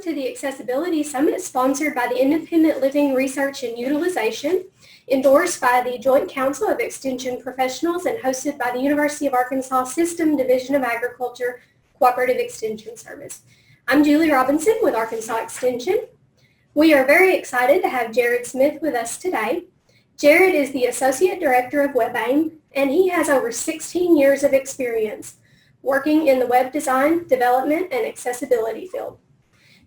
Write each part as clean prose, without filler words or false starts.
Welcome to the Accessibility Summit sponsored by the Independent Living Research and Utilization, endorsed by the Joint Council of Extension Professionals and hosted by the University of Arkansas System Division of Agriculture Cooperative Extension Service. I'm Julie Robinson with Arkansas Extension. We are very excited to have Jared Smith with us today. Jared is the Associate Director of WebAIM, and he has over 16 years of experience working in the web design, development, and accessibility field.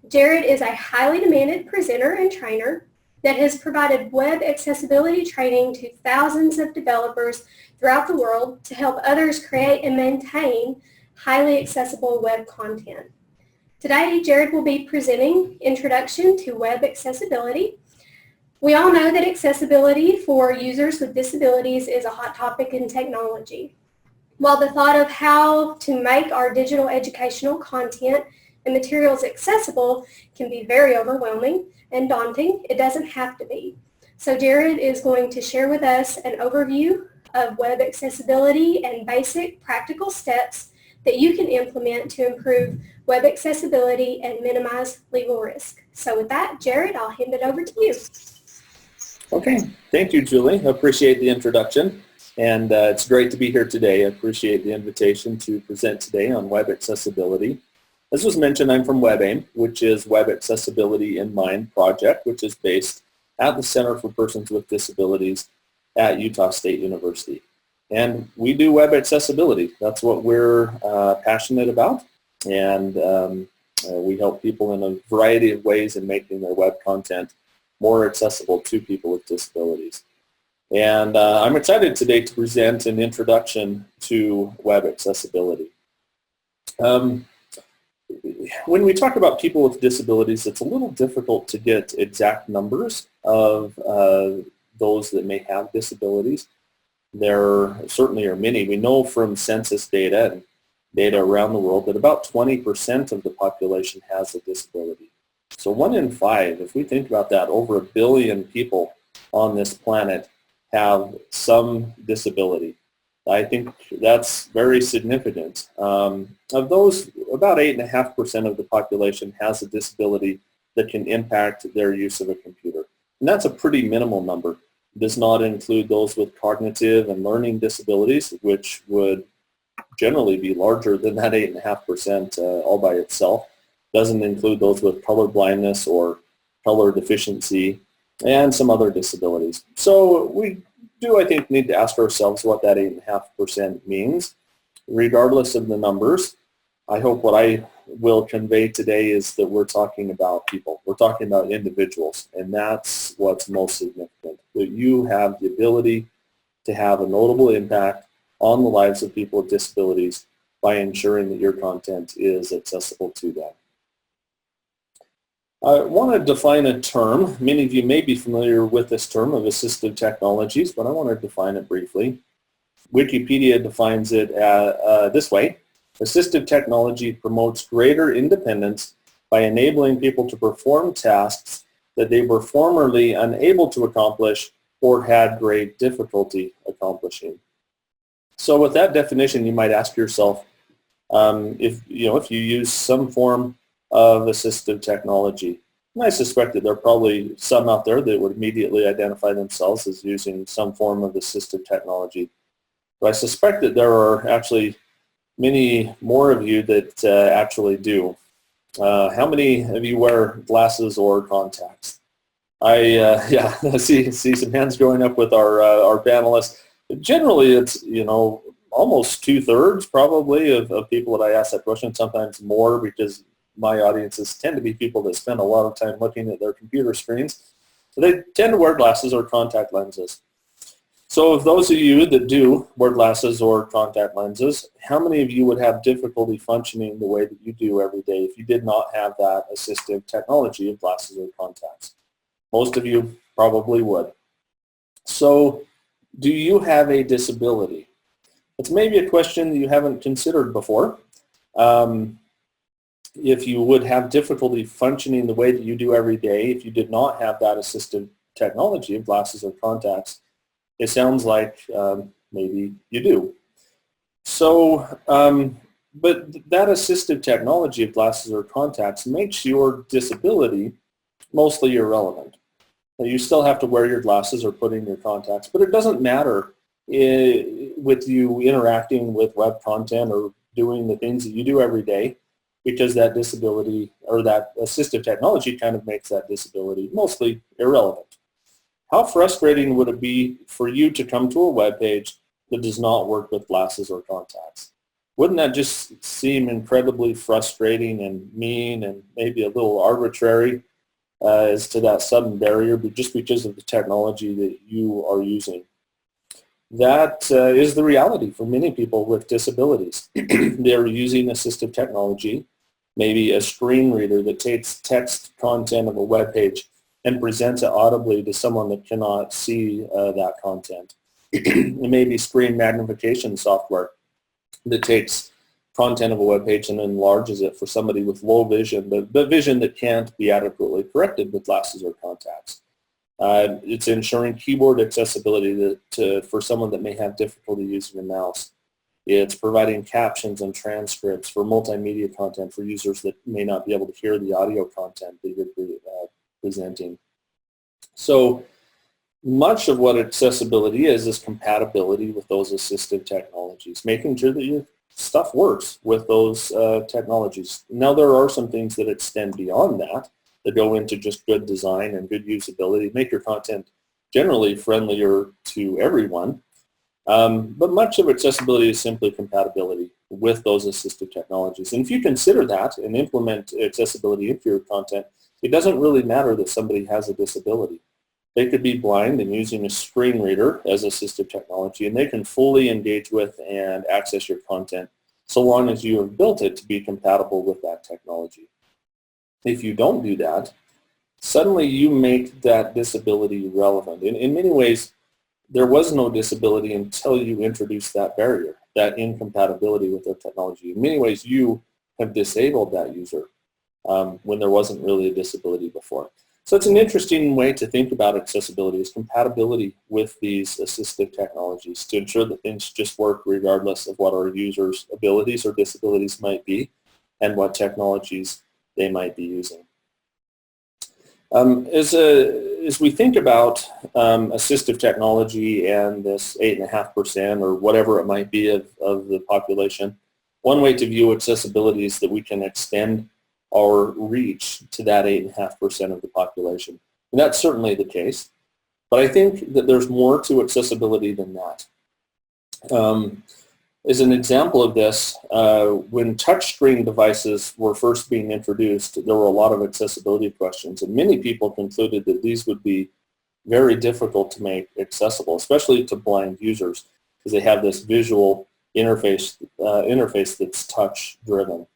Jared is a highly demanded presenter and trainer that has provided web accessibility training to thousands of developers throughout the world to help others create and maintain highly accessible web content. Today, Jared will be presenting Introduction to Web Accessibility. We all know that accessibility for users with disabilities is a hot topic in technology. While the thought of how to make our digital educational content and materials accessible can be very overwhelming and daunting, it doesn't have to be. So Jared is going to share with us an overview of web accessibility and basic practical steps that you can implement to improve web accessibility and minimize legal risk. So with that, Jared, I'll hand it over to you. Okay, thank you, Julie. I appreciate the introduction. And it's great to be here today. I appreciate the invitation to present today on web accessibility. As was mentioned, I'm from WebAIM, which is Web Accessibility in Mind project, which is based at the Center for Persons with Disabilities at Utah State University. And we do web accessibility. That's what we're passionate about. And we help people in a variety of ways in making their web content more accessible to people with disabilities. And I'm excited today to present an introduction to web accessibility. When we talk about people with disabilities, it's a little difficult to get exact numbers of those that may have disabilities. There certainly are many. We know from census data and data around the world that about 20% of the population has a disability. So 1 in 5, if we think about that, over 1 billion people on this planet have some disability. I think that's very significant. Of those, about 8.5% of the population has a disability that can impact their use of a computer. And that's a pretty minimal number. It does not include those with cognitive and learning disabilities, which would generally be larger than that 8.5% all by itself. Doesn't include those with color blindness or color deficiency and some other disabilities. So we do, I think, need to ask ourselves what that 8.5% means. Regardless of the numbers, I hope what I will convey today is that we're talking about people. We're talking about individuals, and that's what's most significant, that you have the ability to have a notable impact on the lives of people with disabilities by ensuring that your content is accessible to them. I want to define a term. Many of you may be familiar with this term of assistive technologies, but I want to define it briefly. Wikipedia defines it this way. Assistive technology promotes greater independence by enabling people to perform tasks that they were formerly unable to accomplish or had great difficulty accomplishing. So with that definition, you might ask yourself, if you use some form of assistive technology. And I suspect that there are probably some out there that would immediately identify themselves as using some form of assistive technology. But I suspect that there are actually many more of you that actually do. How many of you wear glasses or contacts? I see some hands going up with our panelists. Generally, it's almost 2/3 probably of people that I ask that question, sometimes more, because my audiences tend to be people that spend a lot of time looking at their computer screens. So they tend to wear glasses or contact lenses. So of those of you that do wear glasses or contact lenses, how many of you would have difficulty functioning the way that you do every day if you did not have that assistive technology of glasses or contacts? Most of you probably would. So do you have a disability? It's maybe a question that you haven't considered before. If you would have difficulty functioning the way that you do every day, if you did not have that assistive technology of glasses or contacts, it sounds like maybe you do. So But that assistive technology of glasses or contacts makes your disability mostly irrelevant. Now, you still have to wear your glasses or put in your contacts, but it doesn't matter with you interacting with web content or doing the things that you do every day, because that disability or that assistive technology kind of makes that disability mostly irrelevant. How frustrating would it be for you to come to a web page that does not work with glasses or contacts? Wouldn't that just seem incredibly frustrating and mean and maybe a little arbitrary as to that sudden barrier, but just because of the technology that you are using? That is the reality for many people with disabilities. They're using assistive technology, maybe a screen reader that takes text content of a web page and presents it audibly to someone that cannot see that content. It may be screen magnification software that takes content of a web page and enlarges it for somebody with low vision, but vision that can't be adequately corrected with glasses or contacts. It's ensuring keyboard accessibility for someone that may have difficulty using a mouse. It's providing captions and transcripts for multimedia content for users that may not be able to hear the audio content that you're presenting. So much of what accessibility is compatibility with those assistive technologies, making sure that your stuff works with those technologies. Now, there are some things that extend beyond that go into just good design and good usability, make your content generally friendlier to everyone. But much of accessibility is simply compatibility with those assistive technologies. And if you consider that and implement accessibility into your content, it doesn't really matter that somebody has a disability. They could be blind and using a screen reader as assistive technology, and they can fully engage with and access your content so long as you have built it to be compatible with that technology. If you don't do that, suddenly you make that disability relevant. In many ways, there was no disability until you introduced that barrier, that incompatibility with their technology. In many ways, you have disabled that user when there wasn't really a disability before. So it's an interesting way to think about accessibility, is compatibility with these assistive technologies to ensure that things just work regardless of what our users' abilities or disabilities might be and what technologies they might be using. As we think about assistive technology and this 8.5% or whatever it might be of the population, one way to view accessibility is that we can extend our reach to that 8.5% of the population. And that's certainly the case. But I think that there's more to accessibility than that. As an example of this, when touchscreen devices were first being introduced, there were a lot of accessibility questions, and many people concluded that these would be very difficult to make accessible, especially to blind users, because they have this visual interface that's touch-driven.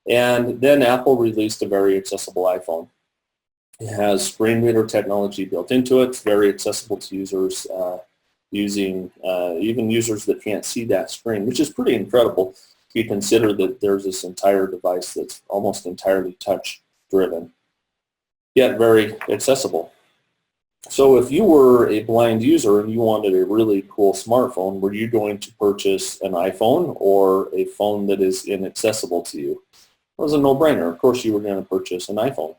And then Apple released a very accessible iPhone. It has screen reader technology built into it. It's very accessible to users using even users that can't see that screen, which is pretty incredible if you consider that there's this entire device that's almost entirely touch-driven, yet very accessible. So if you were a blind user and you wanted a really cool smartphone, were you going to purchase an iPhone or a phone that is inaccessible to you? It was a no-brainer. Of course you were going to purchase an iPhone.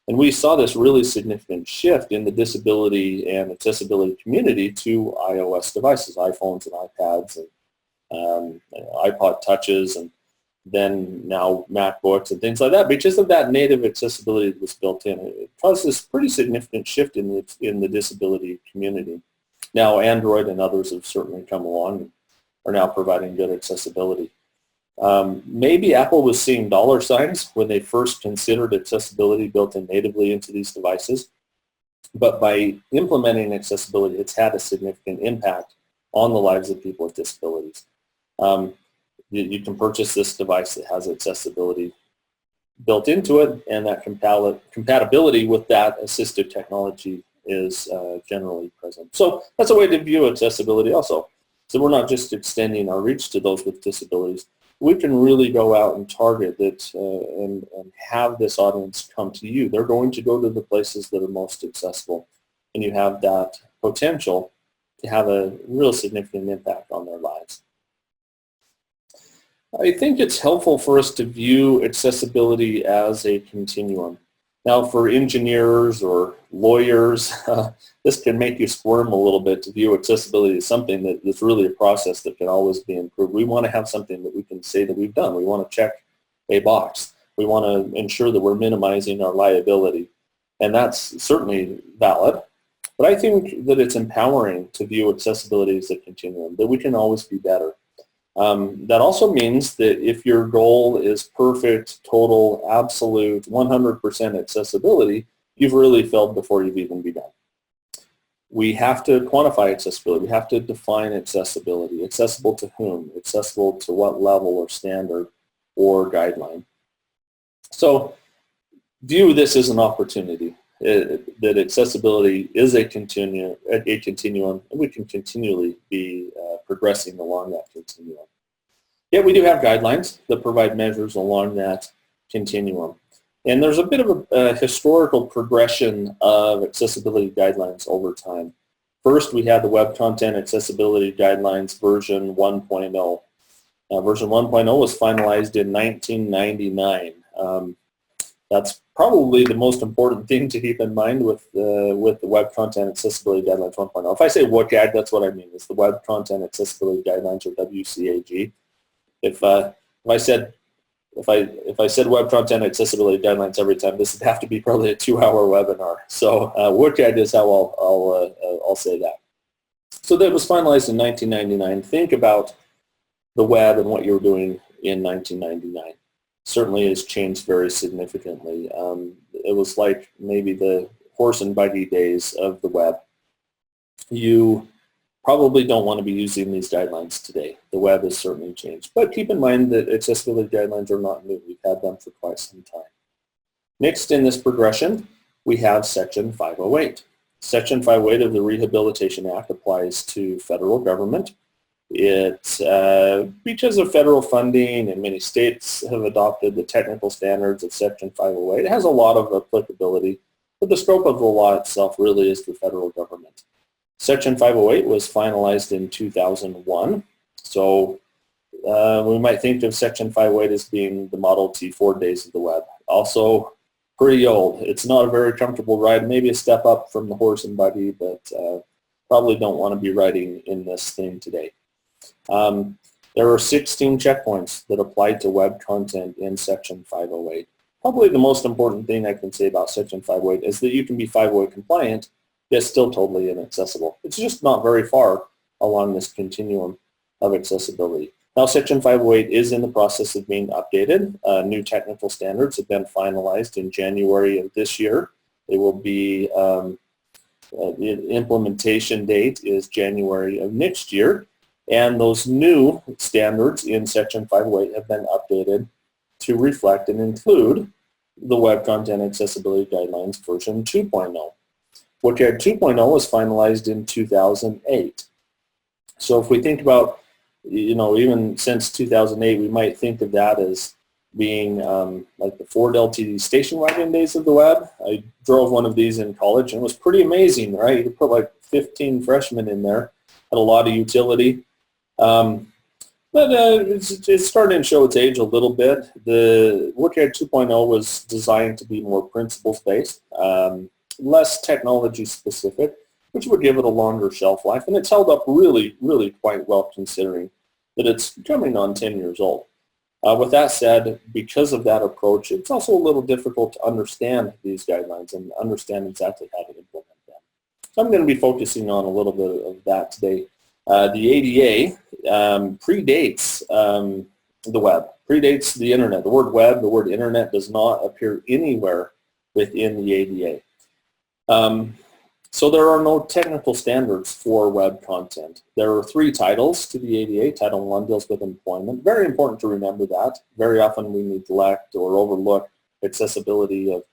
And we saw this really significant shift in the disability and accessibility community to iOS devices, iPhones and iPads and iPod Touches, and then now MacBooks and things like that. Because of that native accessibility that was built in, it caused this pretty significant shift in the disability community. Now Android and others have certainly come along and are now providing good accessibility. Maybe Apple was seeing dollar signs when they first considered accessibility built in natively into these devices, but by implementing accessibility, it's had a significant impact on the lives of people with disabilities. You can purchase this device that has accessibility built into it, and that compatibility with that assistive technology is generally present. So that's a way to view accessibility also. So we're not just extending our reach to those with disabilities. We can really go out and target it and have this audience come to you. They're going to go to the places that are most accessible, and you have that potential to have a real significant impact on their lives. I think it's helpful for us to view accessibility as a continuum. Now, for engineers or lawyers, this can make you squirm a little bit to view accessibility as something that's really a process that can always be improved. We want to have something that we can say that we've done. We want to check a box. We want to ensure that we're minimizing our liability, and that's certainly valid. But I think that it's empowering to view accessibility as a continuum, that we can always be better. That also means that if your goal is perfect, total, absolute, 100% accessibility, you've really failed before you've even begun. We have to quantify accessibility. We have to define accessibility. Accessible to whom? Accessible to what level or standard or guideline? So view this as an opportunity, that accessibility is a continuum, and we can continually be progressing along that continuum. Yet we do have guidelines that provide measures along that continuum. And there's a bit of a historical progression of accessibility guidelines over time. First, we had the Web Content Accessibility Guidelines version 1.0. Version 1.0 was finalized in 1999. That's probably the most important thing to keep in mind with the Web Content Accessibility Guidelines 1.0. If I say WCAG, that's what I mean. It's the Web Content Accessibility Guidelines, or WCAG. If I said Web Content Accessibility Guidelines every time, this would have to be probably a 2-hour webinar. So WCAG is how I'll say that. So that was finalized in 1999. Think about the web and what you were doing in 1999. Certainly has changed very significantly. It was like maybe the horse and buggy days of the web. You probably don't want to be using these guidelines today. The web has certainly changed. But keep in mind that accessibility guidelines are not new. We've had them for quite some time. Next in this progression, we have Section 508. Section 508 of the Rehabilitation Act applies to federal government. It, because of federal funding, and many states have adopted the technical standards of Section 508, it has a lot of applicability, but the scope of the law itself really is the federal government. Section 508 was finalized in 2001, so we might think of Section 508 as being the Model T 4 days of the web. Also pretty old. It's not a very comfortable ride, maybe a step up from the horse and buggy, but probably don't want to be riding in this thing today. There are 16 checkpoints that apply to web content in Section 508. Probably the most important thing I can say about Section 508 is that you can be 508 compliant, yet still totally inaccessible. It's just not very far along this continuum of accessibility. Now, Section 508 is in the process of being updated. New technical standards have been finalized in January of this year. They will be, the implementation date is January of next year. And those new standards in Section 508 have been updated to reflect and include the Web Content Accessibility Guidelines version 2.0. WCAG 2.0 was finalized in 2008. So if we think about, even since 2008, we might think of that as being like the Ford LTD station wagon days of the web. I drove one of these in college, and it was pretty amazing, right? You could put like 15 freshmen in there, had a lot of utility. But it's starting to show its age a little bit. The WCAG 2.0 was designed to be more principles-based, less technology-specific, which would give it a longer shelf life, and it's held up really, really quite well considering that it's coming on 10 years old. With that said, because of that approach, it's also a little difficult to understand these guidelines and understand exactly how to implement them. So I'm going to be focusing on a little bit of that today. The ADA predates the web, predates the internet. The word web, the word internet does not appear anywhere within the ADA. So there are no technical standards for web content. There are 3 titles to the ADA. Title 1 deals with employment. Very important to remember that. Very often we neglect or overlook accessibility of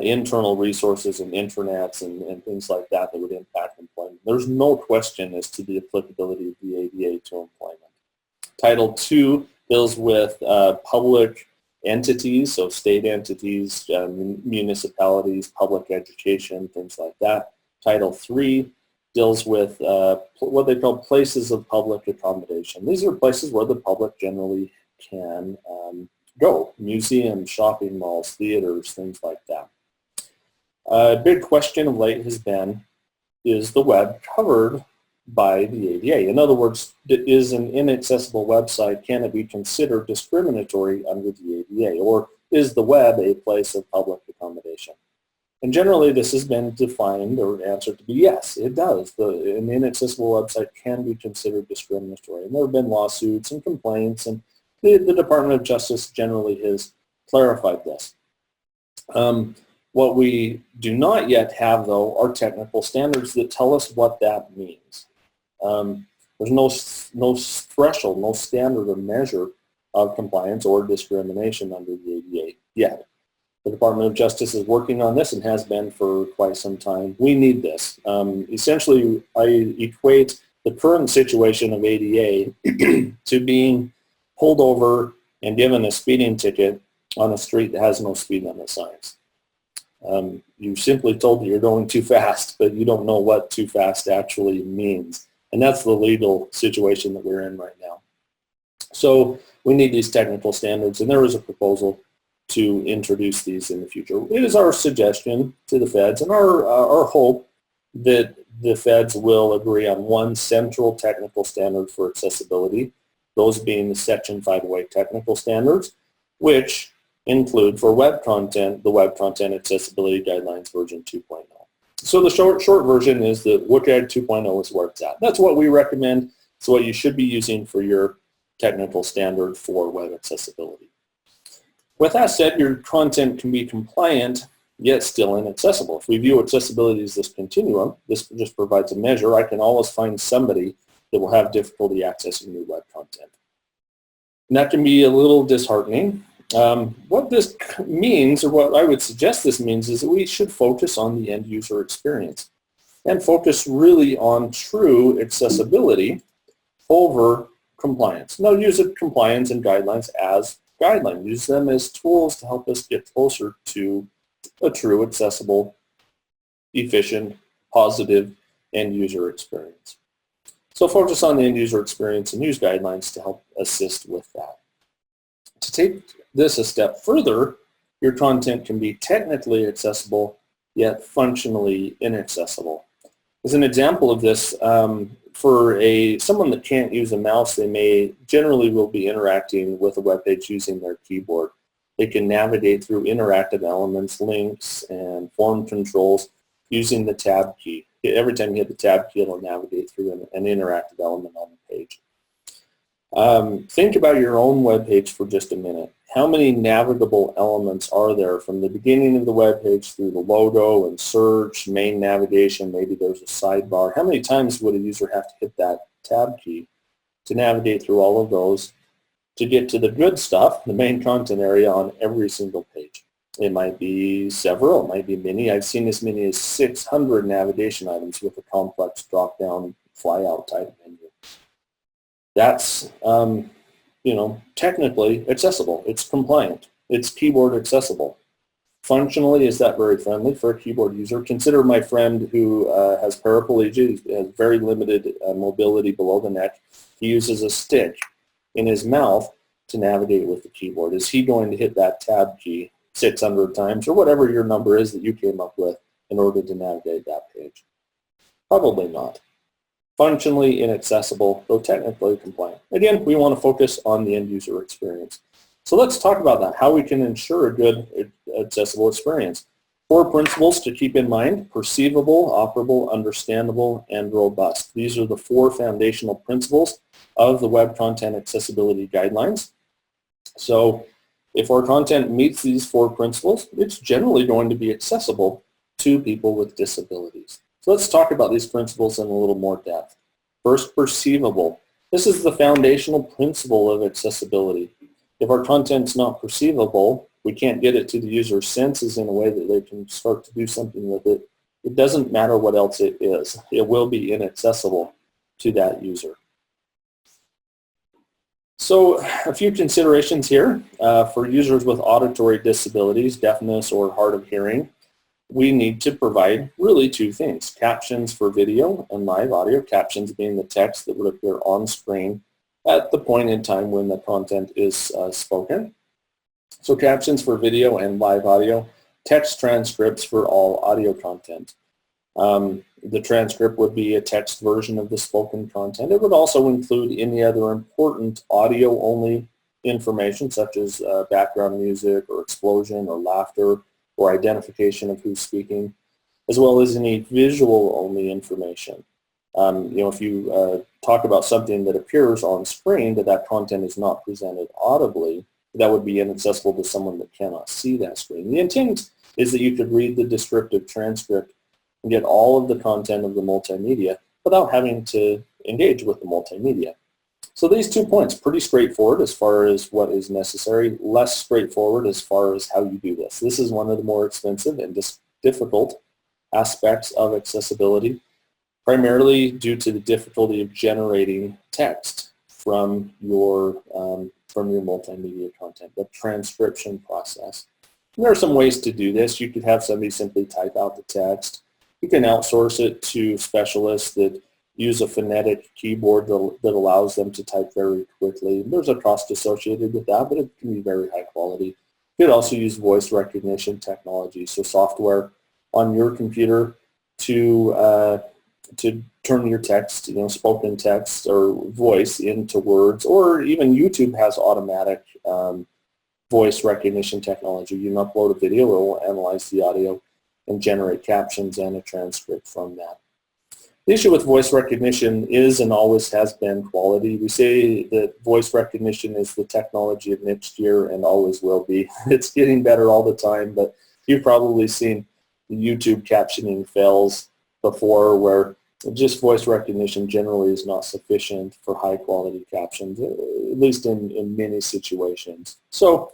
internal resources and intranets and things like that would impact employment. There's no question as to the applicability of the ADA to employment. Title 2 deals with public entities, so state entities, municipalities, public education, things like that. Title 3 deals with what they call places of public accommodation. These are places where the public generally can go. Museums, shopping malls, theaters, things like that. A big question of late has been, is the web covered by the ADA? In other words, is an inaccessible website, can it be considered discriminatory under the ADA? Or is the web a place of public accommodation? And generally this has been defined or answered to be yes, it does. An inaccessible website can be considered discriminatory. And there have been lawsuits and complaints, and the Department of Justice generally has clarified this. What we do not yet have, though, are technical standards that tell us what that means. There's no threshold, no standard or measure of compliance or discrimination under the ADA yet. The Department of Justice is working on this and has been for quite some time. We need this. Essentially, I equate the current situation of ADA to being pulled over and given a speeding ticket on a street that has no speed limit signs. You're simply told that you're going too fast, but you don't know what too fast actually means. And that's the legal situation that we're in right now. So we need these technical standards, and there is a proposal to introduce these in the future. It is our suggestion to the feds and our hope that the feds will agree on one central technical standard for accessibility, those being the Section 508 technical standards, which include for web content, the Web Content Accessibility Guidelines version 2.0. So the short version is that WCAG 2.0 is where it's at. That's what we recommend. It's what you should be using for your technical standard for web accessibility. With that said, your content can be compliant, yet still inaccessible. If we view accessibility as this continuum, this just provides a measure. I can always find somebody that will have difficulty accessing your web content. And that can be a little disheartening. What this means, or what I would suggest this means, is that we should focus on the end user experience and focus really on true accessibility over compliance. Now, use compliance and guidelines as guidelines. Use them as tools to help us get closer to a true, accessible, efficient, positive end user experience. So focus on the end user experience and use guidelines to help assist with that. To take this a step further, your content can be technically accessible, yet functionally inaccessible. As an example of this, for someone that can't use a mouse, they generally will be interacting with a web page using their keyboard. They can navigate through interactive elements, links, and form controls using the tab key. Every time you hit the tab key, it'll navigate through an interactive element on the page. Think about your own web page for just a minute. How many navigable elements are there from the beginning of the web page through the logo and search, main navigation, maybe there's a sidebar? How many times would a user have to hit that tab key to navigate through all of those to get to the good stuff, the main content area on every single page? It might be several, it might be many. I've seen as many as 600 navigation items with a complex drop-down fly-out type menu. That's, technically accessible. It's compliant. It's keyboard accessible. Functionally, is that very friendly for a keyboard user? Consider my friend who has paraplegia, has very limited mobility below the neck. He uses a stick in his mouth to navigate with the keyboard. Is he going to hit that tab key 600 times or whatever your number is that you came up with in order to navigate that page? Probably not. Functionally inaccessible, though technically compliant. Again, we want to focus on the end user experience. So let's talk about that, how we can ensure a good accessible experience. 4 principles to keep in mind: perceivable, operable, understandable, and robust. These are the 4 foundational principles of the Web Content Accessibility Guidelines. So if our content meets these 4 principles, it's generally going to be accessible to people with disabilities. So let's talk about these principles in a little more depth. First, perceivable. This is the foundational principle of accessibility. If our content's not perceivable, we can't get it to the user's senses in a way that they can start to do something with it. It doesn't matter what else it is. It will be inaccessible to that user. So a few considerations here for users with auditory disabilities, deafness, or hard of hearing. We need to provide really 2 things: captions for video and live audio, captions being the text that would appear on screen at the point in time when the content is spoken. So captions for video and live audio, text transcripts for all audio content. The transcript would be a text version of the spoken content. It would also include any other important audio-only information, such as background music or explosion or laughter or identification of who's speaking, as well as any visual-only information. If you talk about something that appears on screen, that content is not presented audibly, that would be inaccessible to someone that cannot see that screen. The intent is that you could read the descriptive transcript and get all of the content of the multimedia without having to engage with the multimedia. So these 2 points, pretty straightforward as far as what is necessary, less straightforward as far as how you do this. This is one of the more expensive and difficult aspects of accessibility, primarily due to the difficulty of generating text from your multimedia content, the transcription process. And there are some ways to do this. You could have somebody simply type out the text. You can outsource it to specialists that use a phonetic keyboard that allows them to type very quickly. There's a cost associated with that, but it can be very high quality. You could also use voice recognition technology, so software on your computer to turn your text, spoken text or voice into words, or even YouTube has automatic voice recognition technology. You can upload a video, it will analyze the audio and generate captions and a transcript from that. The issue with voice recognition is and always has been quality. We say that voice recognition is the technology of next year and always will be. It's getting better all the time, but you've probably seen the YouTube captioning fails before where just voice recognition generally is not sufficient for high quality captions, at least in many situations. So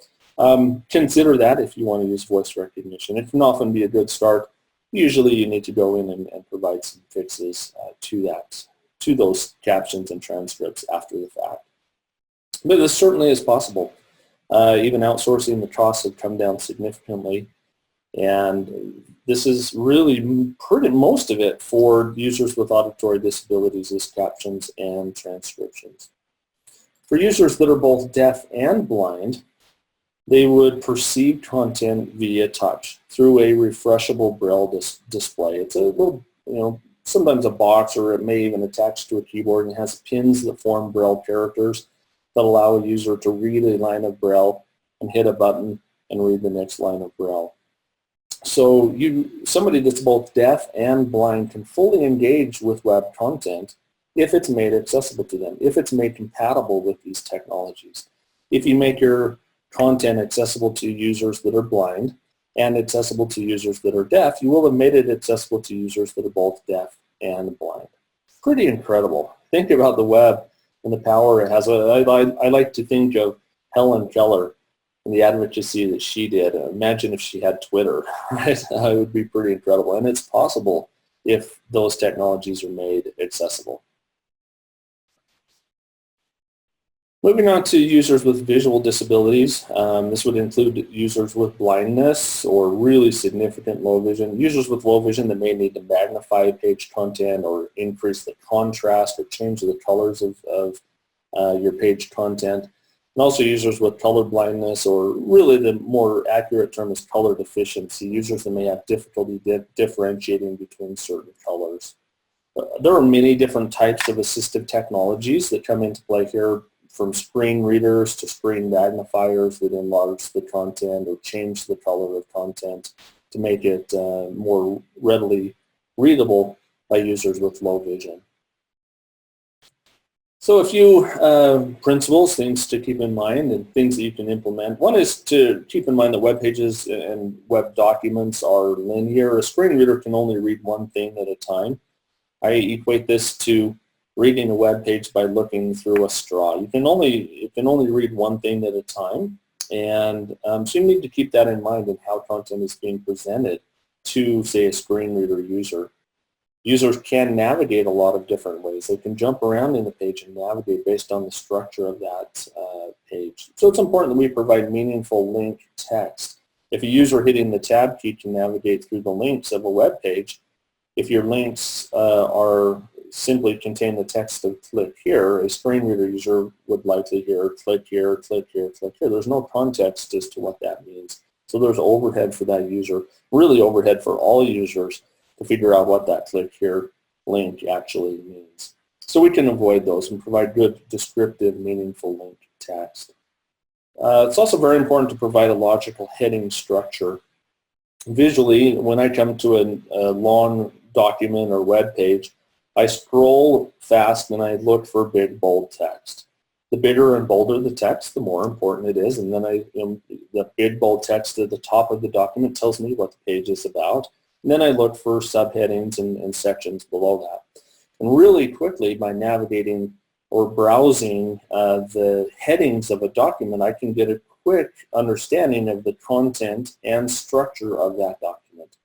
consider that if you want to use voice recognition. It can often be a good start. Usually you need to go in and provide some fixes to those captions and transcripts after the fact. But this certainly is possible. Even outsourcing, the costs have come down significantly. And this is really most of it for users with auditory disabilities is captions and transcriptions. For users that are both deaf and blind, they would perceive content via touch through a refreshable braille display. It's a little, sometimes a box, or it may even attach to a keyboard, and it has pins that form braille characters that allow a user to read a line of braille and hit a button and read the next line of braille. So somebody that's both deaf and blind can fully engage with web content if it's made accessible to them, if it's made compatible with these technologies. If you make your content accessible to users that are blind and accessible to users that are deaf, you will have made it accessible to users that are both deaf and blind. Pretty incredible. Think about the web and the power it has. I like to think of Helen Keller and the advocacy that she did. Imagine if she had Twitter, right? It would be pretty incredible. And it's possible if those technologies are made accessible. Moving on to users with visual disabilities, this would include users with blindness or really significant low vision, users with low vision that may need to magnify page content or increase the contrast or change the colors of your page content, and also users with color blindness, or really the more accurate term is color deficiency, users that may have difficulty differentiating between certain colors. There are many different types of assistive technologies that come into play here, from screen readers to screen magnifiers that enlarge the content or change the color of content to make it more readily readable by users with low vision. So a few principles, things to keep in mind and things that you can implement. One is to keep in mind that web pages and web documents are linear. A screen reader can only read one thing at a time. I equate this to reading a web page by looking through a straw. You can only read one thing at a time, and so you need to keep that in mind in how content is being presented to, say, a screen reader user. Users can navigate a lot of different ways. They can jump around in the page and navigate based on the structure of that page. So it's important that we provide meaningful link text. If a user hitting the tab key can navigate through the links of a web page, if your links are simply contain the text of click here, a screen reader user would likely hear click here, click here, click here. There's no context as to what that means. So there's overhead for that user, really overhead for all users to figure out what that click here link actually means. So we can avoid those and provide good, descriptive, meaningful link text. It's also very important to provide a logical heading structure. Visually, when I come to a long document or web page, I scroll fast and I look for big, bold text. The bigger and bolder the text, the more important it is. And then the big, bold text at the top of the document tells me what the page is about. And then I look for subheadings and sections below that. And really quickly, by navigating or browsing the headings of a document, I can get a quick understanding of the content and structure of that document.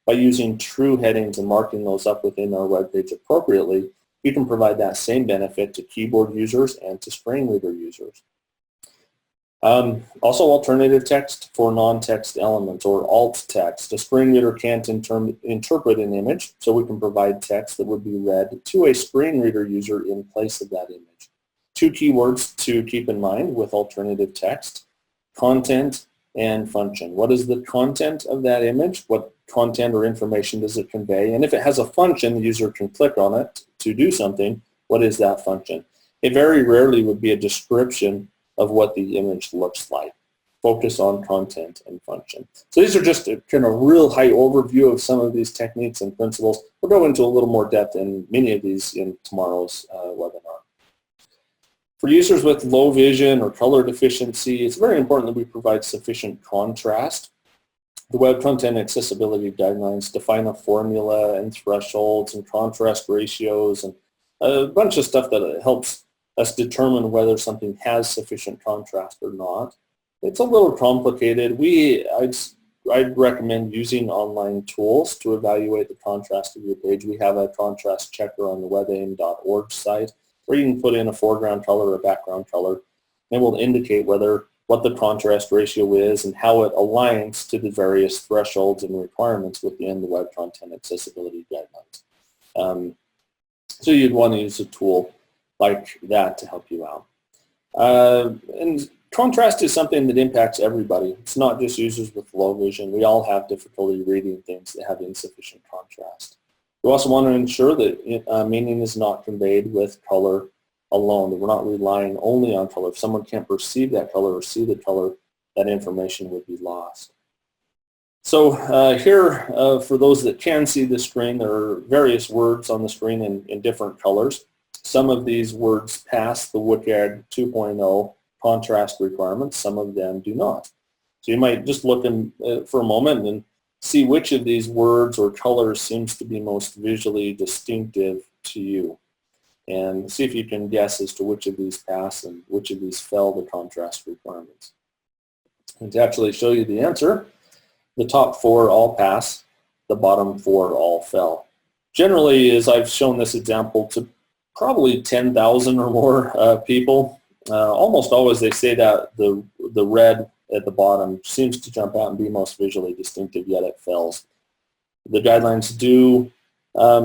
By using true headings and marking those up within our web page appropriately, we can provide that same benefit to keyboard users and to screen reader users. Also, alternative text for non-text elements, or alt text. A screen reader can't interpret an image, so we can provide text that would be read to a screen reader user in place of that image. 2 keywords to keep in mind with alternative text: content and function. What is the content of that image? What content or information does it convey? And if it has a function, the user can click on it to do something. What is that function? It very rarely would be a description of what the image looks like. Focus on content and function. So these are just a kind of real high overview of some of these techniques and principles. We'll go into a little more depth in many of these in tomorrow's webinar. For users with low vision or color deficiency, it's very important that we provide sufficient contrast. The Web Content Accessibility Guidelines define a formula and thresholds and contrast ratios and a bunch of stuff that helps us determine whether something has sufficient contrast or not. It's a little complicated. I'd recommend using online tools to evaluate the contrast of your page. We have a contrast checker on the webaim.org site where you can put in a foreground color or background color, and it will indicate what the contrast ratio is and how it aligns to the various thresholds and requirements within the Web Content Accessibility Guidelines. So you'd want to use a tool like that to help you out. And contrast is something that impacts everybody. It's not just users with low vision. We all have difficulty reading things that have insufficient contrast. We also want to ensure that meaning is not conveyed with color alone, that we're not relying only on color. If someone can't perceive that color or see the color, that information would be lost. So here, for those that can see the screen, there are various words on the screen in different colors. Some of these words pass the WCAG 2.0 contrast requirements. Some of them do not. So you might just look for a moment and see which of these words or colors seems to be most visually distinctive to you, and see if you can guess as to which of these pass and which of these fail the contrast requirements. And to actually show you the answer, the top 4 all pass, the bottom 4 all fail. Generally, as I've shown this example to probably 10,000 or more people, almost always they say that the red at the bottom seems to jump out and be most visually distinctive, yet it fails. The guidelines do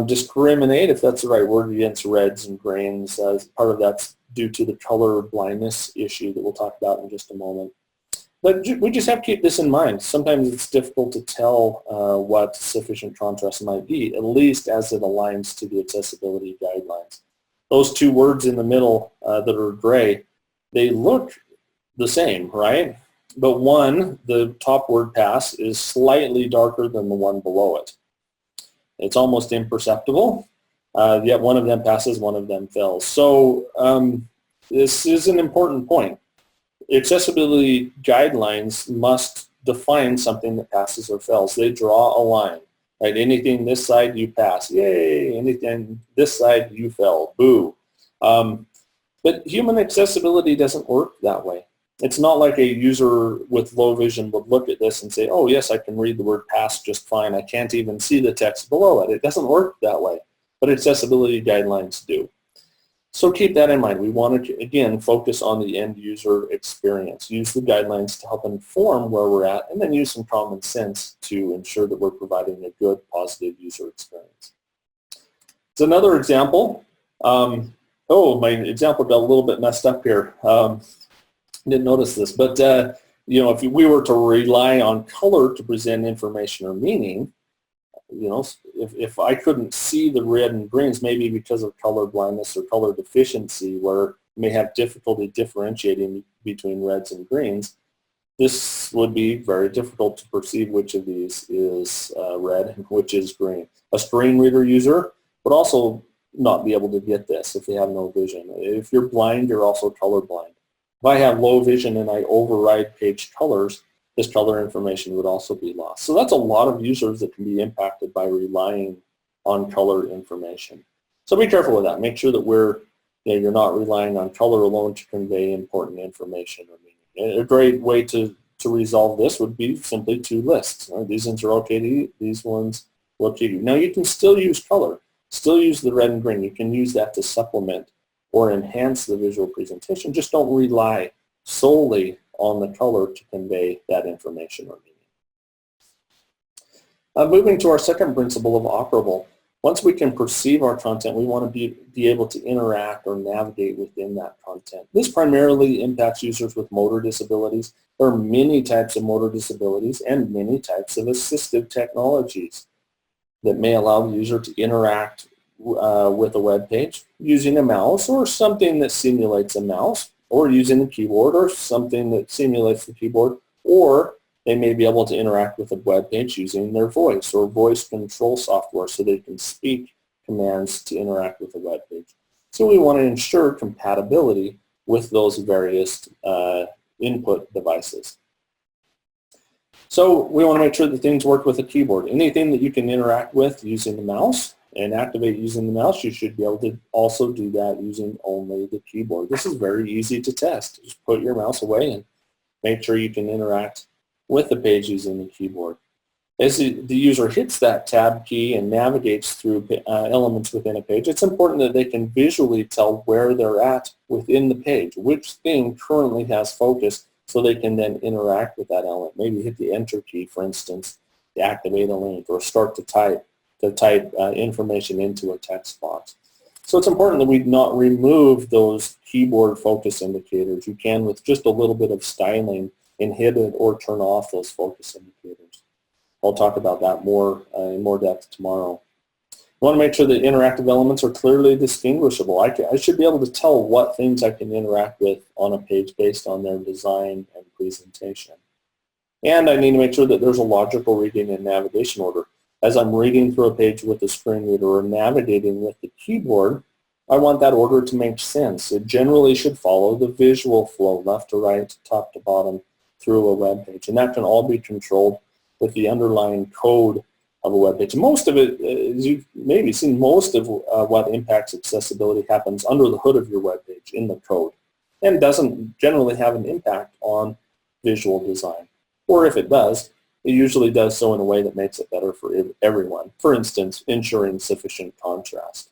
discriminate, if that's the right word, against reds and greens. Part of that's due to the color blindness issue that we'll talk about in just a moment. But we just have to keep this in mind. Sometimes it's difficult to tell what sufficient contrast might be, at least as it aligns to the accessibility guidelines. Those 2 words in the middle that are gray, they look the same, right? But one, the top word pass, is slightly darker than the one below it. It's almost imperceptible, yet one of them passes, one of them fails. So this is an important point. Accessibility guidelines must define something that passes or fails. They draw a line. Right? Anything this side, you pass. Yay! Anything this side, you fail. Boo! But human accessibility doesn't work that way. It's not like a user with low vision would look at this and say, oh yes, I can read the word pass just fine. I can't even see the text below it. It doesn't work that way, but accessibility guidelines do. So keep that in mind. We want to, again, focus on the end user experience. Use the guidelines to help inform where we're at, and then use some common sense to ensure that we're providing a good, positive user experience. So another example. My example got a little bit messed up here. Didn't notice this, but if we were to rely on color to present information or meaning, if I couldn't see the red and greens, maybe because of color blindness or color deficiency, where you may have difficulty differentiating between reds and greens, this would be very difficult to perceive which of these is red and which is green. A screen reader user would also not be able to get this if they have no vision. If you're blind, you're also colorblind. If I have low vision and I override page colors, this color information would also be lost. So that's a lot of users that can be impacted by relying on color information. So be careful with that. Make sure that you're not relying on color alone to convey important information or meaning. A great way to resolve this would be simply two lists. These ones are okay to eat, these ones are okay to eat. Now you can still use color, still use the red and green. You can use that to supplement or enhance the visual presentation. Just don't rely solely on the color to convey that information or meaning. Moving to our second principle of operable. Once we can perceive our content, we want to be able to interact or navigate within that content. This primarily impacts users with motor disabilities. There are many types of motor disabilities and many types of assistive technologies that may allow the user to interact with a web page using a mouse or something that simulates a mouse, or using the keyboard or something that simulates the keyboard, or they may be able to interact with a web page using their voice or voice control software so they can speak commands to interact with a web page. So we want to ensure compatibility with those various input devices. So we want to make sure that things work with a keyboard. Anything that you can interact with using the mouse and activate using the mouse, you should be able to also do that using only the keyboard. This is very easy to test. Just put your mouse away and make sure you can interact with the page using the keyboard. As the user hits that tab key and navigates through elements within a page, it's important that they can visually tell where they're at within the page, which thing currently has focus, so they can then interact with that element. Maybe hit the enter key, for instance, to activate a link, or start to type information into a text box. So it's important that we not remove those keyboard focus indicators. You can, with just a little bit of styling, inhibit or turn off those focus indicators. I'll talk about that more in more depth tomorrow. I want to make sure that interactive elements are clearly distinguishable. I should be able to tell what things I can interact with on a page based on their design and presentation. And I need to make sure that there's a logical reading and navigation order. As I'm reading through a page with a screen reader or navigating with the keyboard, I want that order to make sense. It generally should follow the visual flow, left to right, top to bottom, through a web page. And that can all be controlled with the underlying code of a web page. Most of it, as you've maybe seen, most of what impacts accessibility happens under the hood of your web page in the code, and doesn't generally have an impact on visual design. Or if it does, it usually does so in a way that makes it better for everyone. For instance, ensuring sufficient contrast.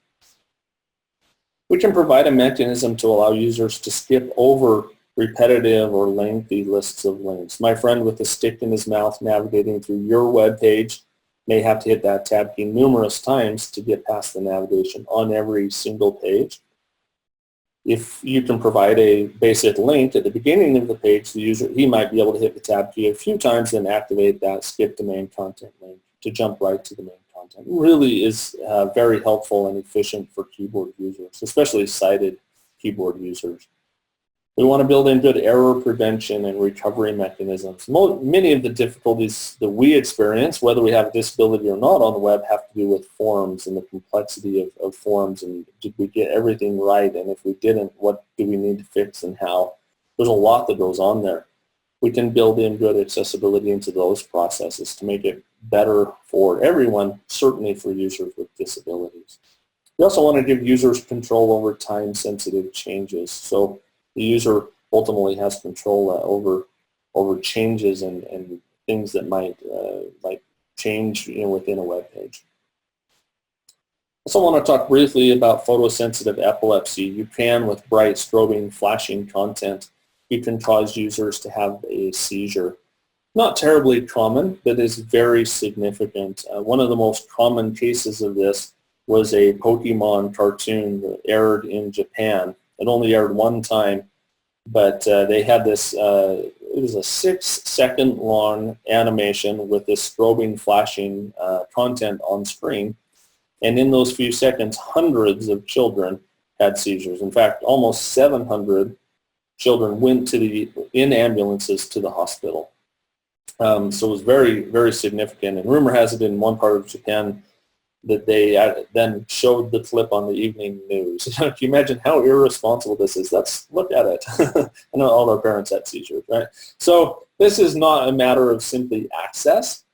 We can provide a mechanism to allow users to skip over repetitive or lengthy lists of links. My friend with a stick in his mouth navigating through your web page may have to hit that tab key numerous times to get past the navigation on every single page. If you can provide a basic link at the beginning of the page, the user, he might be able to hit the tab key a few times and activate that skip to main content link to jump right to the main content. It really is very helpful and efficient for keyboard users, especially sighted keyboard users. We want to build in good error prevention and recovery mechanisms. Many of the difficulties that we experience, whether we have a disability or not on the web, have to do with forms and the complexity of forms, and did we get everything right, and if we didn't, what do we need to fix and how? There's a lot that goes on there. We can build in good accessibility into those processes to make it better for everyone, certainly for users with disabilities. We also want to give users control over time-sensitive changes. So the user ultimately has control over changes and things that might change within a web page. I also want to talk briefly about photosensitive epilepsy. You can, with bright, strobing, flashing content, you can cause users to have a seizure. Not terribly common, but is very significant. One of the most common cases of this was a Pokemon cartoon that aired in Japan. It only aired one time, but they had this, it was a 6-second long animation with this strobing, flashing content on screen. And in those few seconds, hundreds of children had seizures. In fact, almost 700 children went in ambulances to the hospital. So it was very, very significant. And rumor has it in one part of Japan that they then showed the clip on the evening news. Can you imagine how irresponsible this is? Look at it. I know all our parents had seizures, right? So this is not a matter of simply access.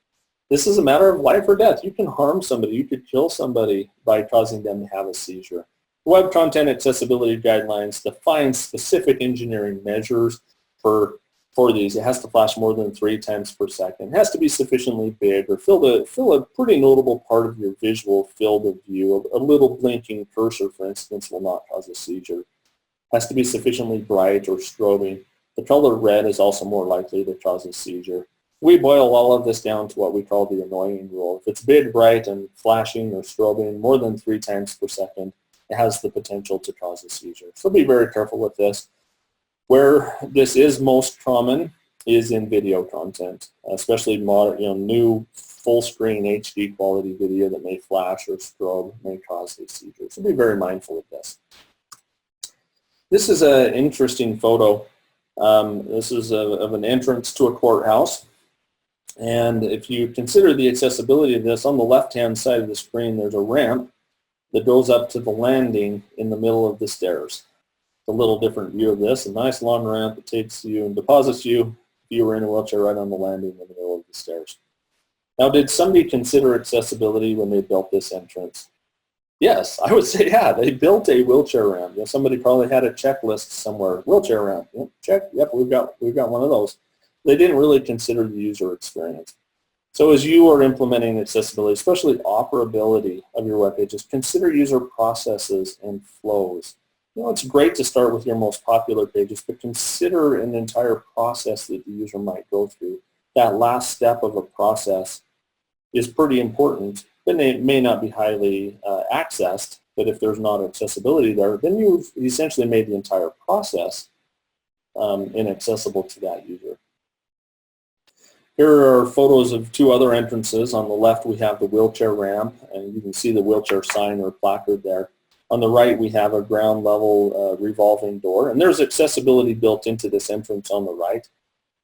This is a matter of life or death. You can harm somebody. You could kill somebody by causing them to have a seizure. Web Content Accessibility Guidelines define specific engineering measures for these. It has to flash more than 3 times per second. It has to be sufficiently big or fill a pretty notable part of your visual field of view. A little blinking cursor, for instance, will not cause a seizure. It has to be sufficiently bright or strobing. The color red is also more likely to cause a seizure. We boil all of this down to what we call the annoying rule. If it's big, bright, and flashing or strobing more than 3 times per second, it has the potential to cause a seizure. So be very careful with this. Where this is most common is in video content, especially modern, new full-screen HD quality video that may flash or strobe, may cause a seizure. So be very mindful of this. This is an interesting photo. This is of an entrance to a courthouse. And if you consider the accessibility of this, on the left-hand side of the screen, there's a ramp that goes up to the landing in the middle of the stairs. It's a little different view of this. A nice long ramp that takes you and deposits you, if you were in a wheelchair, right on the landing in the middle of the stairs. Now, did somebody consider accessibility when they built this entrance? Yes, I would say, yeah, they built a wheelchair ramp. Somebody probably had a checklist somewhere. Wheelchair ramp, yep, check, yep, we've got one of those. They didn't really consider the user experience. So as you are implementing accessibility, especially operability of your web pages, consider user processes and flows. It's great to start with your most popular pages, but consider an entire process that the user might go through. That last step of a process is pretty important, but it may not be highly accessed, but if there's not accessibility there, then you've essentially made the entire process inaccessible to that user. Here are photos of 2 other entrances. On the left, we have the wheelchair ramp, and you can see the wheelchair sign or placard there. On the right, we have a ground level revolving door, and there's accessibility built into this entrance on the right.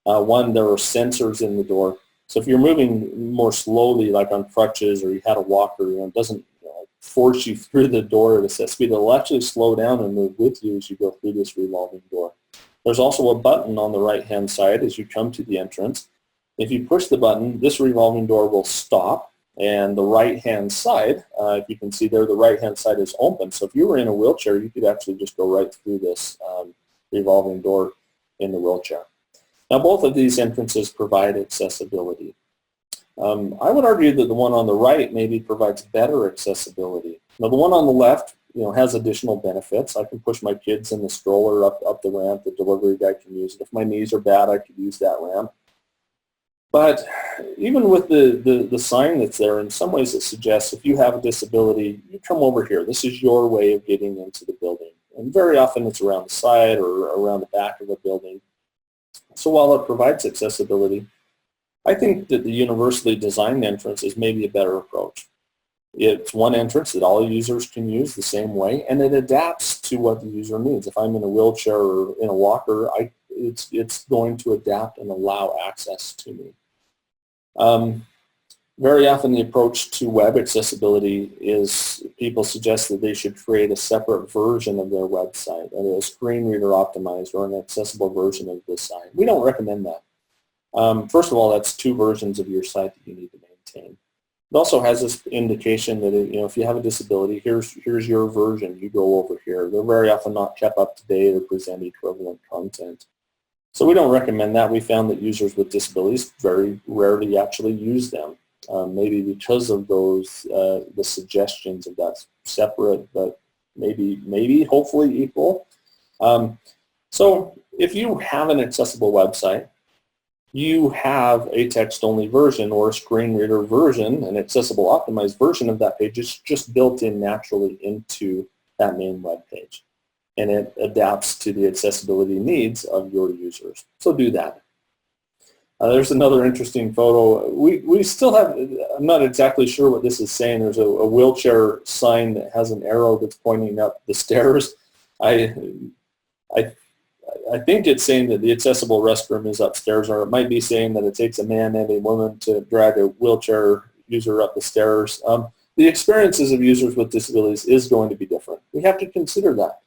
One, there are sensors in the door. So if you're moving more slowly, like on crutches, or you had a walker, it doesn't force you through the door at a set speed. It'll actually slow down and move with you as you go through this revolving door. There's also a button on the right-hand side as you come to the entrance. If you push the button, this revolving door will stop, and the right-hand side, if you can see there, the right-hand side is open. So if you were in a wheelchair, you could actually just go right through this revolving door in the wheelchair. Now, both of these entrances provide accessibility. I would argue that the one on the right maybe provides better accessibility. Now, the one on the left, has additional benefits. I can push my kids in the stroller up the ramp. The delivery guy can use it. If my knees are bad, I could use that ramp. But even with the sign that's there, in some ways it suggests if you have a disability, you come over here. This is your way of getting into the building. And very often it's around the side or around the back of a building. So while it provides accessibility, I think that the universally designed entrance is maybe a better approach. It's one entrance that all users can use the same way, and it adapts to what the user needs. If I'm in a wheelchair or in a walker, it's going to adapt and allow access to me. Very often the approach to web accessibility is people suggest that they should create a separate version of their website, a screen reader optimized or an accessible version of the site. We don't recommend that. First of all, that's 2 versions of your site that you need to maintain. It also has this indication that if you have a disability, here's your version. You go over here. They're very often not kept up to date or present equivalent content. So we don't recommend that. We found that users with disabilities very rarely actually use them, maybe because of those the suggestions of that separate, but maybe hopefully equal. So if you have an accessible website, you have a text-only version or a screen reader version, an accessible optimized version of that page. It's just built in naturally into that main web page, and it adapts to the accessibility needs of your users. So do that. There's another interesting photo. We still have, I'm not exactly sure what this is saying. There's a wheelchair sign that has an arrow that's pointing up the stairs. I think it's saying that the accessible restroom is upstairs, or it might be saying that it takes a man and a woman to drag a wheelchair user up the stairs. The experiences of users with disabilities is going to be different. We have to consider that.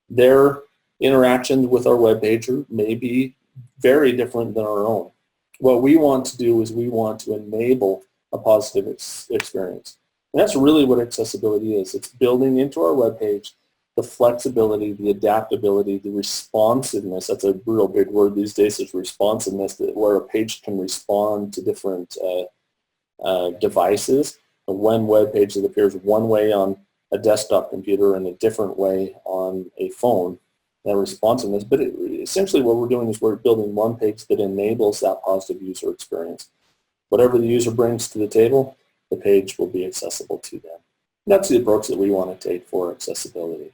Their interactions with our web page may be very different than our own. What we want to do is we want to enable a positive experience. And that's really what accessibility is. It's building into our web page the flexibility, the adaptability, the responsiveness. That's a real big word these days, is responsiveness, where a page can respond to different devices. One web page that appears one way on a desktop computer and a different way on a phone, that responsiveness. But essentially what we're doing is we're building one page that enables that positive user experience. Whatever the user brings to the table, the page will be accessible to them. And that's the approach that we want to take for accessibility.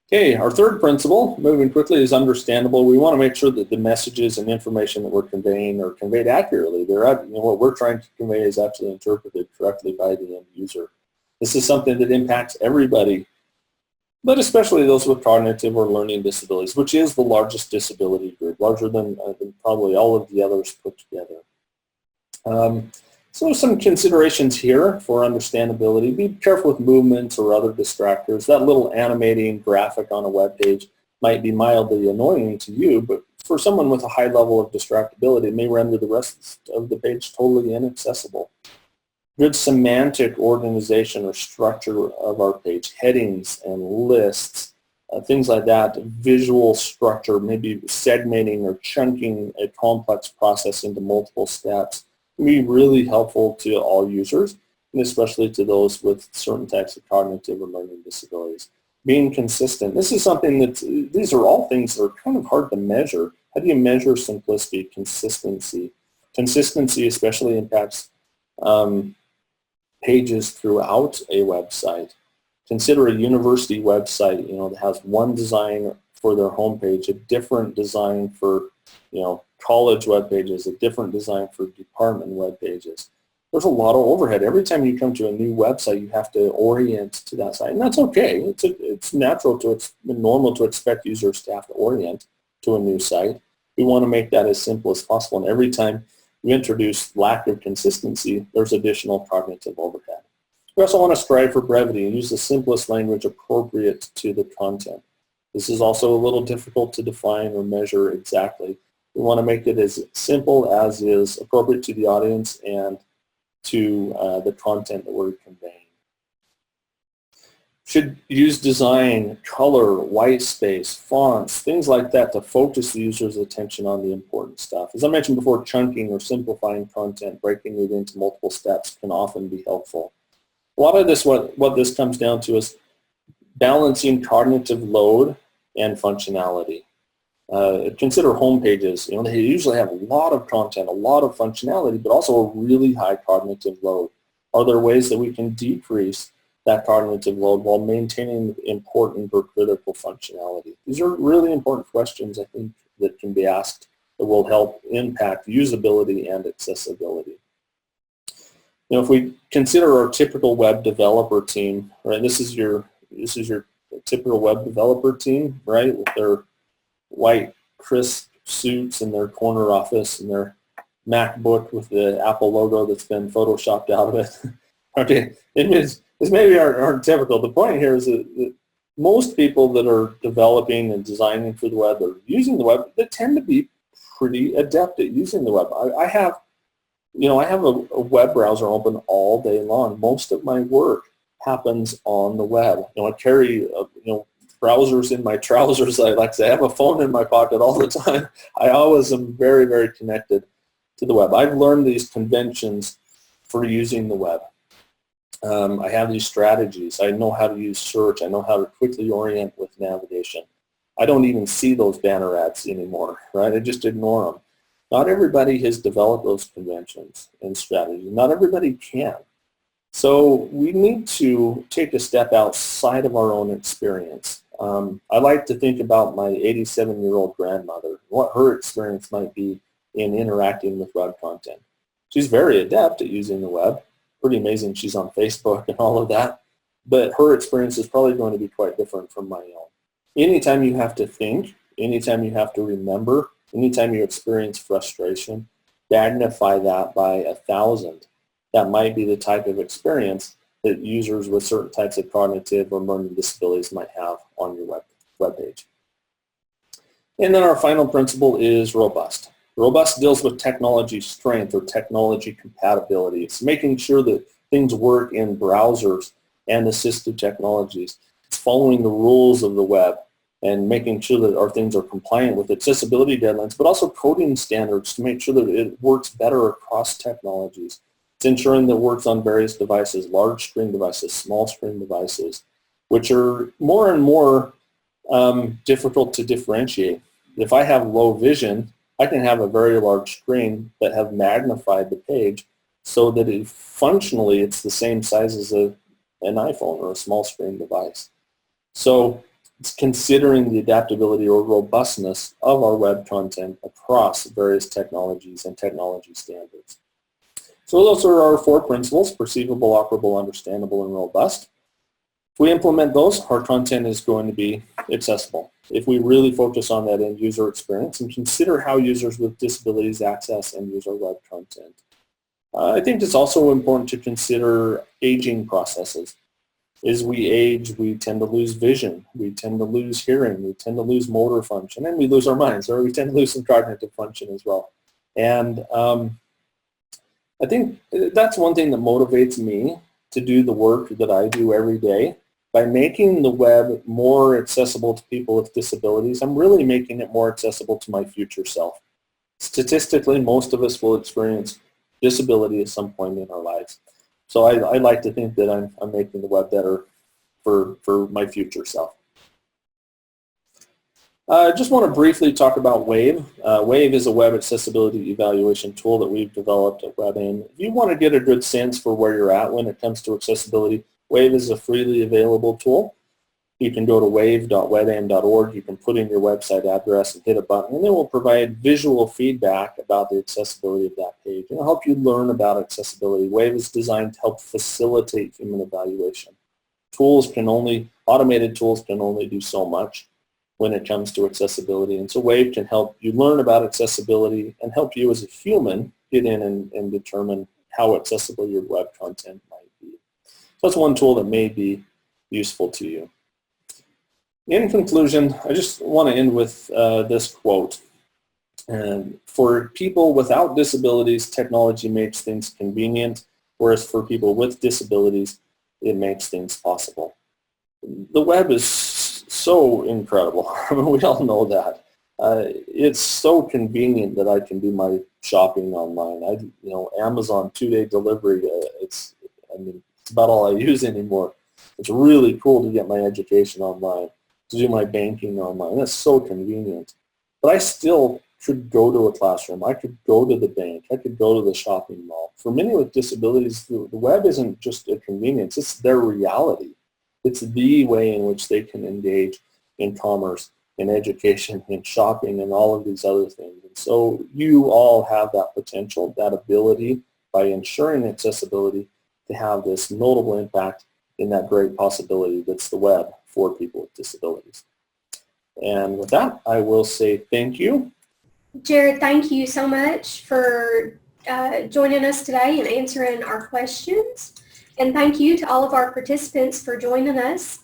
Okay, our third principle, moving quickly, is understandable. We want to make sure that the messages and information that we're conveying are conveyed accurately. What we're trying to convey is actually interpreted correctly by the end user. This is something that impacts everybody, but especially those with cognitive or learning disabilities, which is the largest disability group, larger than probably all of the others put together. So some considerations here for understandability. Be careful with movements or other distractors. That little animating graphic on a web page might be mildly annoying to you, but for someone with a high level of distractibility, it may render the rest of the page totally inaccessible. Good semantic organization or structure of our page, headings and lists, things like that, visual structure, maybe segmenting or chunking a complex process into multiple steps, can be really helpful to all users, and especially to those with certain types of cognitive or learning disabilities. Being consistent. This is something that, these are all things that are kind of hard to measure. How do you measure simplicity, consistency? Consistency especially impacts pages throughout a website. Consider a university website, that has one design for their homepage, a different design for, college web pages, a different design for department web pages. There's a lot of overhead. Every time you come to a new website, you have to orient to that site, and that's okay. It's natural it's normal to expect users to have to orient to a new site. We want to make that as simple as possible, and every time you introduce lack of consistency, there's additional cognitive overhead. We also want to strive for brevity and use the simplest language appropriate to the content. This is also a little difficult to define or measure exactly. We want to make it as simple as is appropriate to the audience and to the content that we're conveying. Should use design, color, white space, fonts, things like that to focus the user's attention on the important stuff. As I mentioned before, chunking or simplifying content, breaking it into multiple steps can often be helpful. A lot of this, what this comes down to is balancing cognitive load and functionality. Consider home pages. They usually have a lot of content, a lot of functionality, but also a really high cognitive load. Are there ways that we can decrease that cognitive load while maintaining important or critical functionality? These are really important questions, I think, that can be asked that will help impact usability and accessibility. If we consider our typical web developer team, right? This is your typical web developer team, right? With their white, crisp suits in their corner office and their MacBook with the Apple logo that's been photoshopped out of it. Okay, this maybe aren't typical. The point here is that most people that are developing and designing for the web or using the web, they tend to be pretty adept at using the web. I have a web browser open all day long. Most of my work happens on the web. I carry browsers in my trousers. I like to say I have a phone in my pocket all the time. I always am very, very connected to the web. I've learned these conventions for using the web. I have these strategies. I know how to use search. I know how to quickly orient with navigation. I don't even see those banner ads anymore, right? I just ignore them. Not everybody has developed those conventions and strategies. Not everybody can. So we need to take a step outside of our own experience. I like to think about my 87-year-old grandmother, what her experience might be in interacting with web content. She's very adept at using the web. Pretty amazing she's on Facebook and all of that. But her experience is probably going to be quite different from my own. Anytime you have to think, anytime you have to remember, anytime you experience frustration, magnify that by 1,000. That might be the type of experience that users with certain types of cognitive or learning disabilities might have on your web page. And then our final principle is robust. Robust deals with technology strength or technology compatibility. It's making sure that things work in browsers and assistive technologies. It's following the rules of the web and making sure that our things are compliant with accessibility deadlines, but also coding standards to make sure that it works better across technologies. It's ensuring that it works on various devices, large screen devices, small screen devices, which are more and more difficult to differentiate. If I have low vision, I can have a very large screen that have magnified the page so that functionally it's the same size as an iPhone or a small screen device. So it's considering the adaptability or robustness of our web content across various technologies and technology standards. So those are our 4 principles: perceivable, operable, understandable, and robust. If we implement those, our content is going to be accessible. If we really focus on that end user experience and consider how users with disabilities access and use our web content. I think it's also important to consider aging processes. As we age, we tend to lose vision, we tend to lose hearing, we tend to lose motor function, and we lose our minds, or we tend to lose some cognitive function as well. And I think that's one thing that motivates me to do the work that I do every day. By making the web more accessible to people with disabilities, I'm really making it more accessible to my future self. Statistically, most of us will experience disability at some point in our lives. So I like to think that I'm making the web better for my future self. I just want to briefly talk about WAVE. WAVE is a web accessibility evaluation tool that we've developed at WebAIM. If you want to get a good sense for where you're at when it comes to accessibility, WAVE is a freely available tool. You can go to wave.webaim.org. You can put in your website address and hit a button, and it will provide visual feedback about the accessibility of that page. It'll help you learn about accessibility. WAVE is designed to help facilitate human evaluation. Automated tools can only do so much when it comes to accessibility, and so WAVE can help you learn about accessibility and help you as a human get in and determine how accessible your web content might be. So that's one tool that may be useful to you. In conclusion, I just want to end with this quote. For people without disabilities, technology makes things convenient, whereas for people with disabilities, it makes things possible. The web is so incredible. I mean, we all know that. It's so convenient that I can do my shopping online. Amazon 2-day delivery. It's about all I use anymore. It's really cool to get my education online, to do my banking online. That's so convenient. But I still could go to a classroom. I could go to the bank. I could go to the shopping mall. For many with disabilities, the web isn't just a convenience. It's their reality. It's the way in which they can engage in commerce, in education, in shopping, and all of these other things. And so you all have that potential, that ability, by ensuring accessibility, to have this notable impact in that great possibility that's the web for people with disabilities. And with that, I will say thank you. Jared, thank you so much for joining us today and answering our questions. And thank you to all of our participants for joining us.